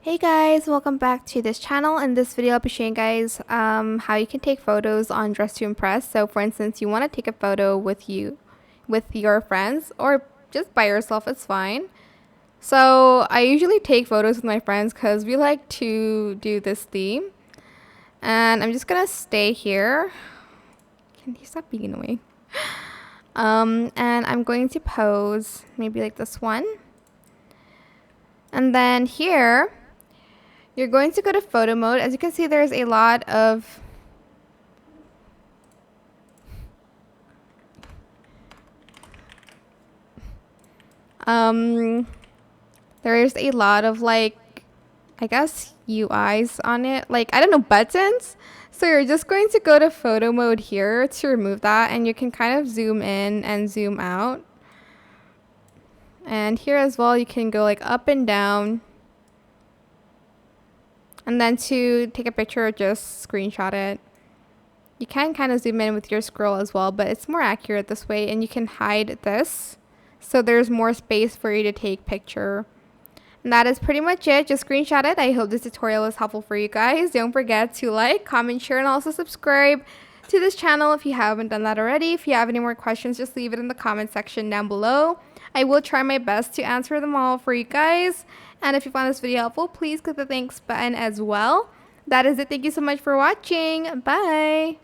Hey guys, welcome back to this channel. In this video I'll be showing you guys how you can take photos on Dress to Impress. So for instance, you want to take a photo with your friends or just by yourself, it's fine. So I usually take photos with my friends because we like to do this theme. And I'm just gonna stay here. Can you stop being annoying? And I'm going to pose maybe like this one. And then here you're going to go to photo mode. As you can see, there's a lot of there's a lot of like, I guess, UIs on it, like, I don't know, buttons. So you're just going to go to photo mode here to remove that, and you can kind of zoom in and zoom out. And here as well, you can go like up and down. And then to take a picture, just screenshot it. You can kind of zoom in with your scroll as well, but it's more accurate this way. And you can hide this, so there's more space for you to take picture. And that is pretty much it. Just screenshot it. I hope this tutorial was helpful for you guys. Don't forget to like, comment, share, and also subscribe to this channel if you haven't done that already. If you have any more questions, just leave it in the comment section down below. I will try my best to answer them all for you guys. And if you found this video helpful, please click the thanks button as well. That is it. Thank you so much for watching. Bye.